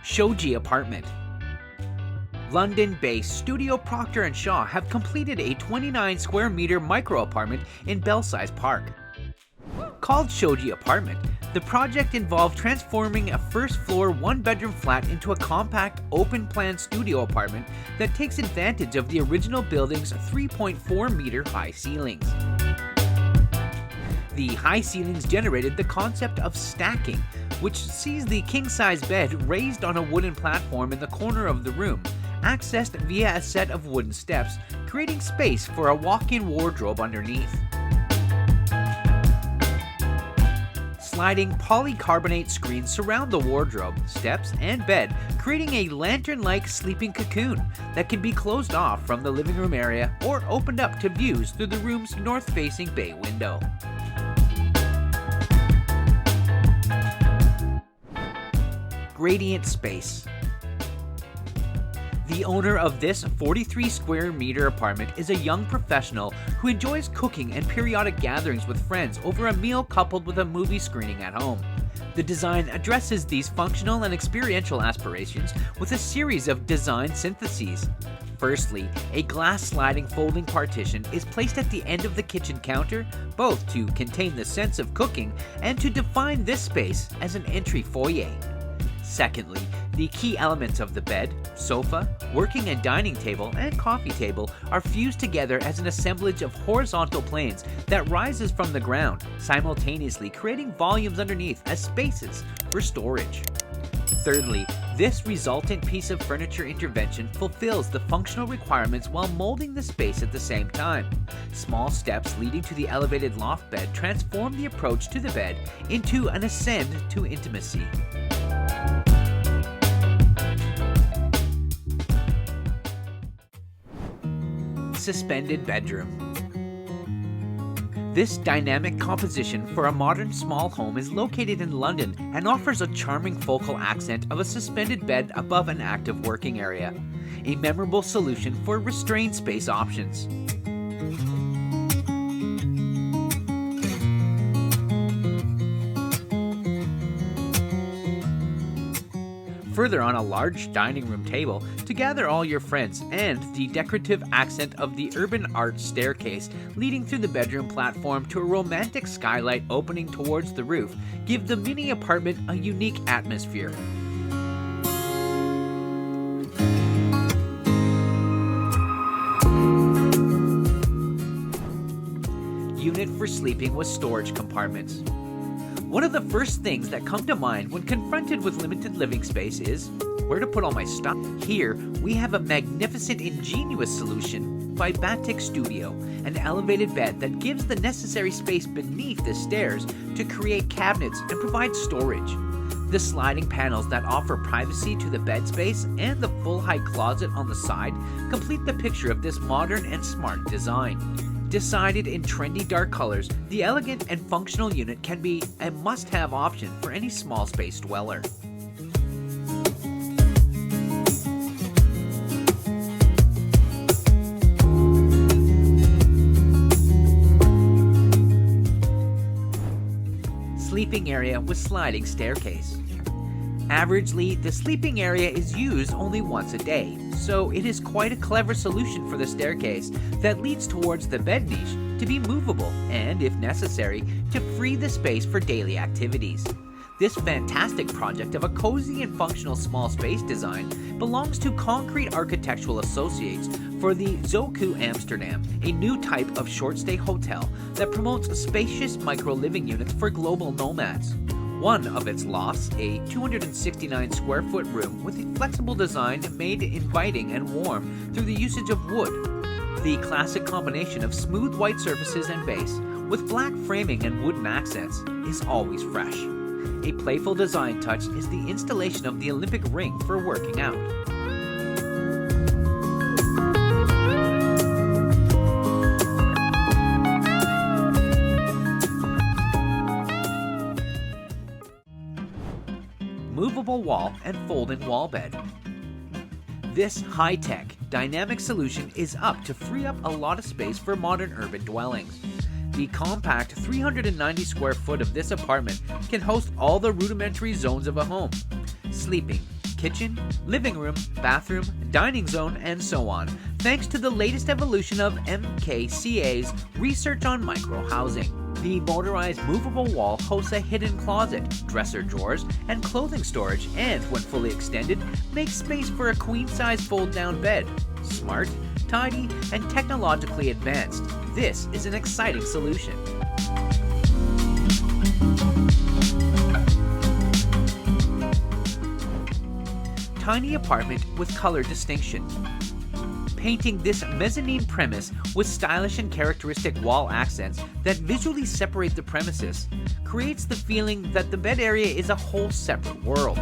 Shoji Apartment. London-based studio Proctor and Shaw have completed a 29 square meter micro apartment in Belsize Park. Called Shoji Apartment, the project involved transforming a first-floor one-bedroom flat into a compact, open-plan studio apartment that takes advantage of the original building's 3.4-meter high ceilings. The high ceilings generated the concept of stacking, which sees the king-size bed raised on a wooden platform in the corner of the room, accessed via a set of wooden steps, creating space for a walk-in wardrobe underneath. Sliding polycarbonate screens surround the wardrobe, steps, and bed, creating a lantern-like sleeping cocoon that can be closed off from the living room area or opened up to views through the room's north-facing bay window. Gradient space. The owner of this 43 square meter apartment is a young professional who enjoys cooking and periodic gatherings with friends over a meal coupled with a movie screening at home. The design addresses these functional and experiential aspirations with a series of design syntheses. Firstly, a glass sliding folding partition is placed at the end of the kitchen counter, both to contain the sense of cooking and to define this space as an entry foyer. Secondly, the key elements of the bed, sofa, working and dining table, and coffee table are fused together as an assemblage of horizontal planes that rises from the ground, simultaneously creating volumes underneath as spaces for storage. Thirdly, this resultant piece of furniture intervention fulfills the functional requirements while molding the space at the same time. Small steps leading to the elevated loft bed transform the approach to the bed into an ascent to intimacy. Suspended bedroom. This dynamic composition for a modern small home is located in London and offers a charming focal accent of a suspended bed above an active working area, a memorable solution for restrained space options. Further on a large dining room table to gather all your friends, and the decorative accent of the urban art staircase leading through the bedroom platform to a romantic skylight opening towards the roof give the mini apartment a unique atmosphere. Unit for sleeping with storage compartments. One of the first things that come to mind when confronted with limited living space is where to put all my stuff. Here, we have a magnificent, ingenious solution by Kitoko Studio, an elevated bed that gives the necessary space beneath the stairs to create cabinets and provide storage. The sliding panels that offer privacy to the bed space and the full-height closet on the side complete the picture of this modern and smart design. Decided in trendy dark colors, the elegant and functional unit can be a must-have option for any small space dweller. Sleeping area with sliding staircase. Averagely, the sleeping area is used only once a day, so it is quite a clever solution for the staircase that leads towards the bed niche to be movable and, if necessary, to free the space for daily activities. This fantastic project of a cozy and functional small space design belongs to Concrete Architectural Associates for the Zoku Amsterdam, a new type of short-stay hotel that promotes spacious micro-living units for global nomads. One of its lofts, a 269 square foot room with a flexible design made inviting and warm through the usage of wood. The classic combination of smooth white surfaces and base with black framing and wooden accents is always fresh. A playful design touch is the installation of the Olympic ring for working out. Movable wall and folding wall bed. This high-tech, dynamic solution is up to free up a lot of space for modern urban dwellings. The compact 390 square foot of this apartment can host all the rudimentary zones of a home: sleeping, kitchen, living room, bathroom, dining zone, and so on, thanks to the latest evolution of MKCA's research on micro-housing. The motorized movable wall hosts a hidden closet, dresser drawers, and clothing storage, and when fully extended, makes space for a queen-size fold-down bed. Smart, tidy, and technologically advanced, this is an exciting solution. Tiny apartment with color distinction. Painting this mezzanine premise with stylish and characteristic wall accents that visually separate the premises creates the feeling that the bed area is a whole separate world.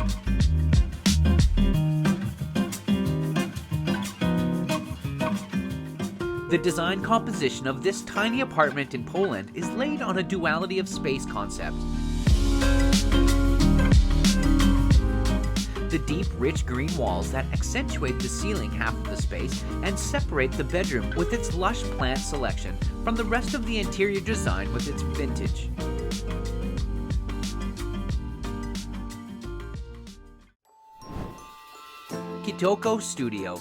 The design composition of this tiny apartment in Poland is laid on a duality of space concept. The deep, rich green walls that accentuate the ceiling half of the space and separate the bedroom with its lush plant selection from the rest of the interior design with its vintage. Kitoko Studio.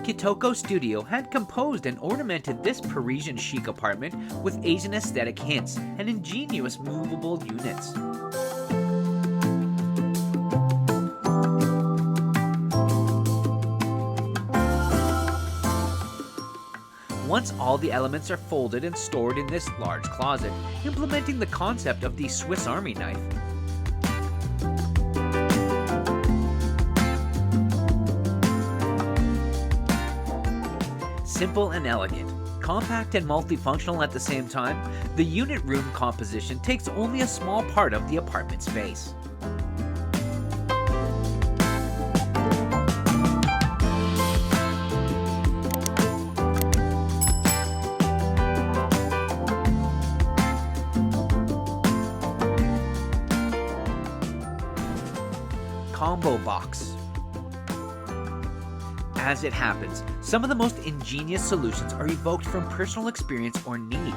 Kitoko Studio had composed and ornamented this Parisian chic apartment with Asian aesthetic hints and ingenious movable units. Once all the elements are folded and stored in this large closet, implementing the concept of the Swiss Army knife. Simple and elegant, compact and multifunctional at the same time, the unit room composition takes only a small part of the apartment space. Combo box. As it happens, some of the most ingenious solutions are evoked from personal experience or need.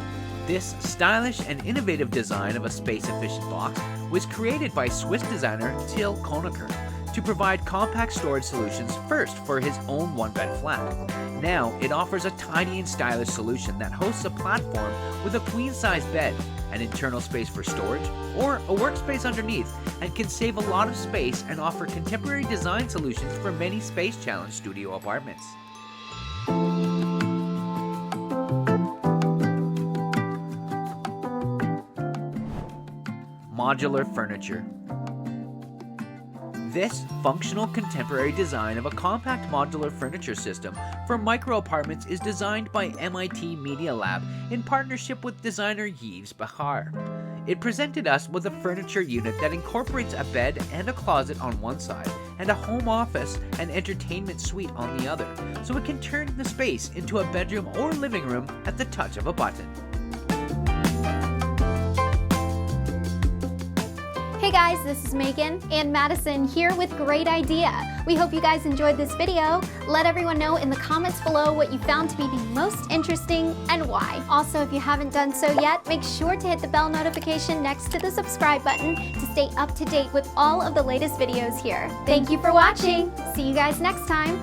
This stylish and innovative design of a space-efficient box was created by Swiss designer Till Koneker to provide compact storage solutions first for his own one-bed flat. Now, it offers a tidy and stylish solution that hosts a platform with a queen-size bed, an internal space for storage, or a workspace underneath, and can save a lot of space and offer contemporary design solutions for many space-challenged studio apartments. Modular Furniture. This functional contemporary design of a compact modular furniture system for micro apartments is designed by MIT Media Lab in partnership with designer Yves Behar. It presented us with a furniture unit that incorporates a bed and a closet on one side and a home office and entertainment suite on the other, so it can turn the space into a bedroom or living room at the touch of a button. Hey guys, this is Megan and Madison here with Great Idea. We hope you guys enjoyed this video. Let everyone know in the comments below what you found to be the most interesting and why. Also, if you haven't done so yet, make sure to hit the bell notification next to the subscribe button to stay up to date with all of the latest videos here. Thank you for watching. See you guys next time.